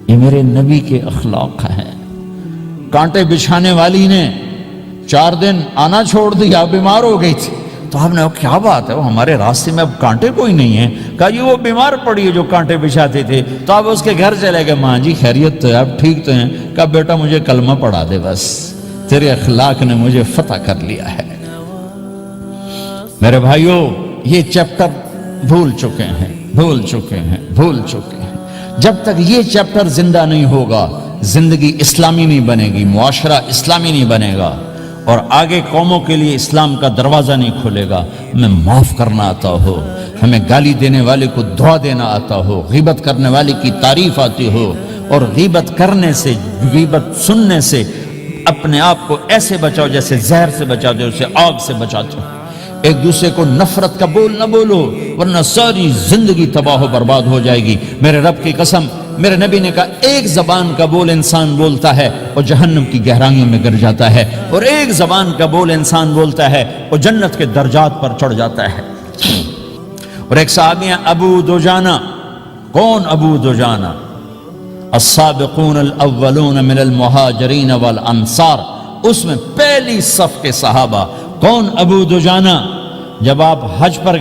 یہ میرے نبی کے اخلاق ہیں۔ کانٹے بچھانے والی نے 4 دن آنا چھوڑ دیا، بیمار ہو گئی تھی، تو آپ نے کہا کیا بات ہے، وہ ہمارے راستے میں اب کانٹے کوئی نہیں ہیں؟ کہا جی وہ بیمار پڑی ہے جو کانٹے بچھاتے تھے، تو آپ اس کے گھر چلے گئے، ماں جی خیریت تو ہے، آپ ٹھیک تو ہیں؟ کہا بیٹا مجھے کلمہ پڑھا دے، بس تیرے اخلاق نے مجھے فتح کر لیا ہے۔ میرے بھائیوں، یہ چیپٹر بھول چکے ہیں، بھول چکے ہیں، بھول چکے ہیں۔ جب تک یہ چیپٹر زندہ نہیں ہوگا، زندگی اسلامی نہیں بنے گی، معاشرہ اسلامی نہیں بنے گا، اور آگے قوموں کے لیے اسلام کا دروازہ نہیں کھلے گا۔ ہمیں معاف کرنا آتا ہو، ہمیں گالی دینے والے کو دعا دینا آتا ہو، غیبت کرنے والے کی تعریف آتی ہو، اور غیبت کرنے سے، غیبت سننے سے اپنے آپ کو ایسے بچاؤ جیسے زہر سے بچاتے ہو، اسے آگ سے بچاتے ہو۔ ایک دوسرے کو نفرت کا بول نہ بولو، ورنہ ساری زندگی تباہ و برباد ہو جائے گی۔ میرے رب کی قسم، میرے نبی نے کہا ایک زبان کا بول انسان بولتا ہے اور جہنم کی گہرائیوں میں گر جاتا ہے، اور ایک زبان کا بول انسان بولتا ہے اور جنت کے درجات پر چڑھ جاتا ہے۔ اور ایک صحابی ہیں ابو دجانہ۔ کون ابو دجانہ؟ السابقون الاولون من المہاجرین والانصار، اس میں پہلی صف کے صحابہ۔ کون ابو دجانہ؟ جب آپ حج پر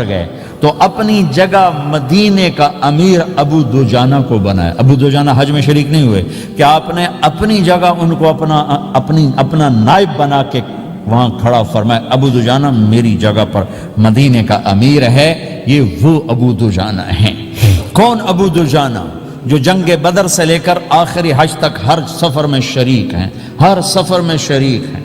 گئے تو اپنی جگہ مدینے کا امیر ابو دجانہ کو بنایا۔ ابو دجانہ حج میں شریک نہیں ہوئے، کہ آپ نے اپنی جگہ ان کو اپنا نائب بنا کے وہاں کھڑا فرمایا، ابو دجانہ میری جگہ پر مدینے کا امیر ہے۔ یہ وہ ابو دجانہ ہیں۔ کون ابو دجانہ؟ جو جنگ بدر سے لے کر آخری حج تک ہر سفر میں شریک ہیں، ہر سفر میں شریک ہیں۔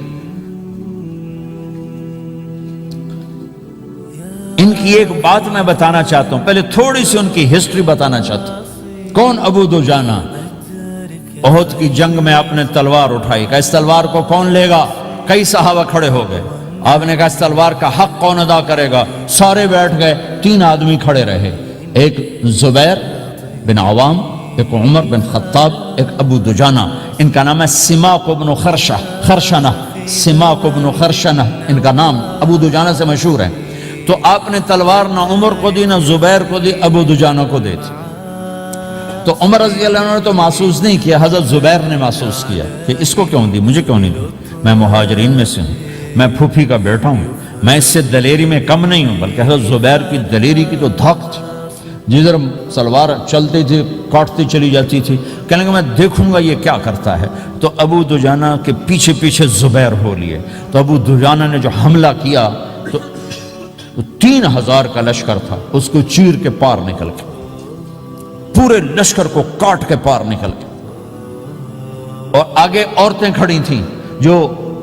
ان کی ایک بات میں بتانا چاہتا ہوں، پہلے تھوڑی سی ان کی ہسٹری بتانا چاہتا ہوں۔ کون ابو دجانہ؟ احد کی جنگ میں آپ نے تلوار اٹھائی، کہا اس تلوار کو کون لے گا؟ کئی صحابہ کھڑے ہو گئے۔ آپ نے کہا اس تلوار کا حق کون ادا کرے گا؟ سارے بیٹھ گئے، 3 آدمی کھڑے رہے، ایک زبیر بن عوام، ایک عمر بن خطاب، ایک ابو دجانہ۔ ان کا نام ہے سماک بن خرشنہ، سماک بن خرشنہ ان کا نام ابو دجانہ سے مشہور ہے۔ تو آپ نے تلوار نہ عمر کو دی، نہ زبیر کو دی، ابو دجانہ کو دی تھی۔ تو عمر رضی اللہ عنہ نے تو محسوس نہیں کیا، حضرت زبیر نے محسوس کیا کہ اس کو کیوں دی، مجھے کیوں نہیں دی؟ میں مہاجرین میں سے ہوں، میں پھوپھی کا بیٹا ہوں، میں اس سے دلیری میں کم نہیں ہوں۔ بلکہ حضرت زبیر کی دلیری کی تو دھاک تھی، جدھر سلوار چلتی تھی کاٹتی چلی جاتی تھی، کہنے کہ میں دیکھوں گا یہ کیا کرتا ہے۔ تو ابو دجانہ کے پیچھے پیچھے زبیر ہو لیے۔ تو ابو دجانہ نے جو حملہ کیا تو 3000 کا لشکر تھا، اس کو چیر کے پار نکل کے، پورے لشکر کو کاٹ کے پار نکل کے، اور آگے عورتیں کھڑی تھیں جو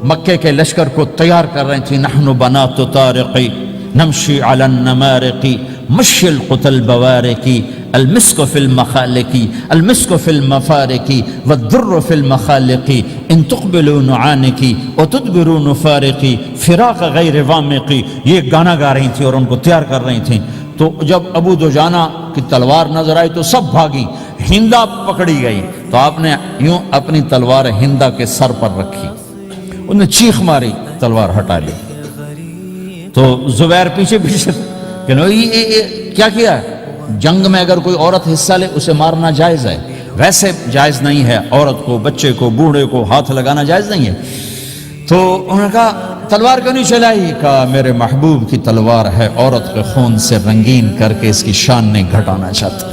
مکے کے لشکر کو تیار کر رہی تھیں۔ نحن بنات طارقی نمشی علی النمارقی مشی القتل بوارقی المسک فی المخالقی المسک فی المفارقی والدر فی المخالقی ان تقبلوا نعانقی وتدبروا نفارقی فراق غیر وامقی۔ یہ گانا گا رہی تھیں اور ان کو تیار کر رہی تھیں۔ تو جب ابو دجانہ کی تلوار نظر آئی تو سب بھاگی، ہندا پکڑی گئی، تو آپ نے یوں اپنی تلوار ہندا کے سر پر رکھی، انہوں نے چیخ ماری، تلوار ہٹا لی۔ تو زبیر پیچھے پیچھے کہ کیا کیا ہے؟ جنگ میں اگر کوئی عورت حصہ لے اسے مارنا جائز ہے، ویسے جائز نہیں ہے، عورت کو، بچے کو، بوڑھے کو ہاتھ لگانا جائز نہیں ہے۔ تو انہوں نے کہا تلوار کیوں نہیں چلائی؟ کہا میرے محبوب کی تلوار ہے، عورت کے خون سے رنگین کر کے اس کی شان نہیں گھٹانا چاہتا،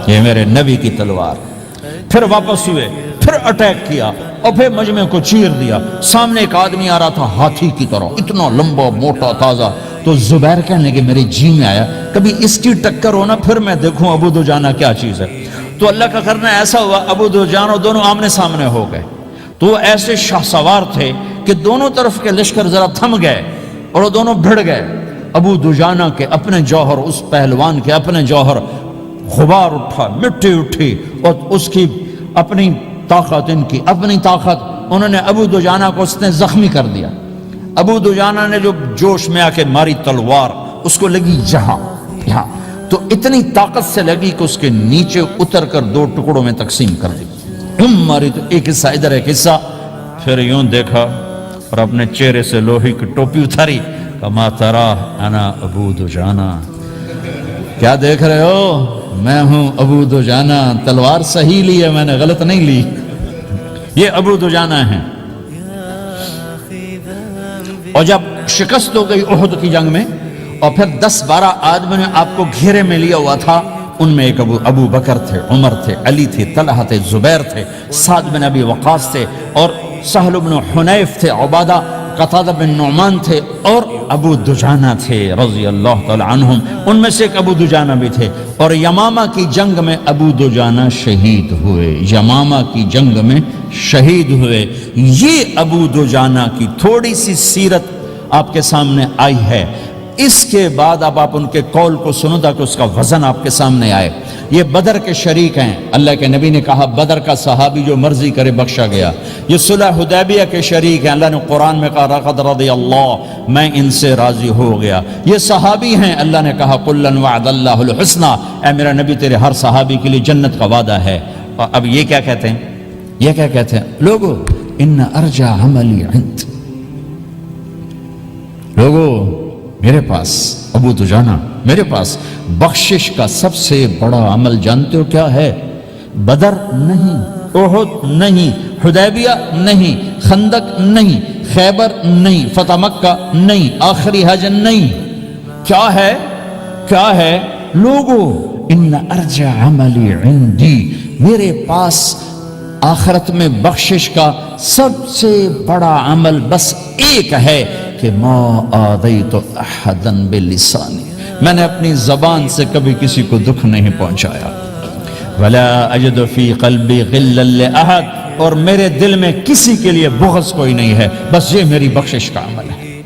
یہ میرے نبی کی تلوار۔ پھر واپس ہوئے، پھر اٹیک کیا اور پھر مجمع کو چیر دیا۔ سامنے ایک آدمی آ رہا تھا ہاتھی کی طرح، اتنا لمبا موٹا تازہ۔ تو زبیر کہنے لگے میرے جی میں آیا کبھی اس کی ٹکر ہونا، پھر میں دیکھوں ابو دجانہ کیا چیز ہے۔ تو اللہ کا کرنا ایسا ہوا، ابو دجانہ دونوں آمنے سامنے ہو گئے۔ تو وہ ایسے شاہ سوار تھے کہ دونوں طرف کے لشکر ذرا تھم گئے اور وہ دونوں بھڑ گئے۔ ابو دجانہ کے اپنے جوہر، اس پہلوان کے اپنے جوہر، غبار اٹھا، مٹی اٹھی، اور اس کی اپنی طاقت، ان کی اپنی طاقت، انہوں نے ابو دجانہ کو اس نے زخمی کر دیا۔ ابو دجانہ نے جو جوش میں آ کے ماری تلوار، اس کو لگی یہاں، تو اتنی طاقت سے لگی کہ اس کے نیچے اتر کر 2 ٹکڑوں میں تقسیم کر دی۔ ماری تو ایک حصہ ادھر، ایک حصہ، پھر یوں دیکھا اور اپنے چہرے سے لوہی کی ٹوپی اتاری، کما ترا انا ابو دجانہ، کیا دیکھ رہے ہو؟ میں ہوں ابو دجانہ، تلوار صحیح لی ہے میں نے، غلط نہیں لی. یہ ابو دجانہ ہیں. اور جب شکست ہو گئی احد کی جنگ میں اور پھر 10-12 آدمی نے آپ کو گھیرے میں لیا ہوا تھا، ان میں ایک ابو بکر تھے، عمر تھے، علی تھے، طلحہ تھے، زبیر تھے، سعد بن ابی وقاص تھے، اور سہل بن حنیف تھے، عبادہ قتادہ بن نعمان تھے، اور ابو دجانہ تھے رضی اللہ تعالی عنہم. ان میں سے ایک ابو دجانہ بھی تھے. اور یمامہ کی جنگ میں ابو دجانہ شہید ہوئے. یمامہ کی جنگ میں شہید ہوئے. یہ ابو دجانہ کی تھوڑی سی سیرت آپ کے سامنے آئی ہے. اس کے بعد اب آپ ان کے قول کو سنو تاکہ اس کا وزن آپ کے سامنے آئے. یہ بدر کے شریک ہیں. اللہ کے نبی نے کہا بدر کا صحابی جو مرضی کرے بخشا گیا. یہ صلح حدیبیہ کے شریک ہیں. اللہ نے قرآن میں کہا لقد رضی اللہ، میں ان سے راضی ہو گیا. یہ صحابی ہیں. اللہ نے کہا کلا وعد اللہ الحسنى، اے میرا نبی تیرے ہر صحابی کے لیے جنت کا وعدہ ہے. اور اب یہ کیا کہتے ہیں؟ یہ کیا کہتے ہیں لوگو؟ ان ارجع عملی عند، لوگو میرے پاس ابو دجانہ، میرے پاس بخشش کا سب سے بڑا عمل جانتے ہو کیا ہے؟ بدر نہیں، احد نہیں، حدیبیہ نہیں، خندق نہیں، خیبر نہیں، فتح مکہ نہیں، آخری حج نہیں. کیا ہے؟ کیا ہے لوگو؟ ان ارجع عملی عندی، میرے پاس آخرت میں بخشش کا سب سے بڑا عمل بس ایک ہے کہ ما آذیت احدا بلسانی، میں نے اپنی زبان سے کبھی کسی کو دکھ نہیں پہنچایا. ولا اجد فی قلبی غلا لاحد، اور میرے دل میں کسی کے لیے بغض کوئی نہیں ہے، بس یہ میری بخشش کا عمل ہے.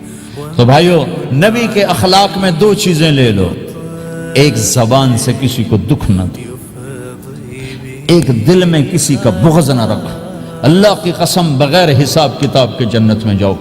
تو بھائیو، نبی کے اخلاق میں 2 چیزیں لے لو. ایک زبان سے کسی کو دکھ نہ دو، ایک دل میں کسی کا بغض نہ رکھو. اللہ کی قسم بغیر حساب کتاب کے جنت میں جاؤ.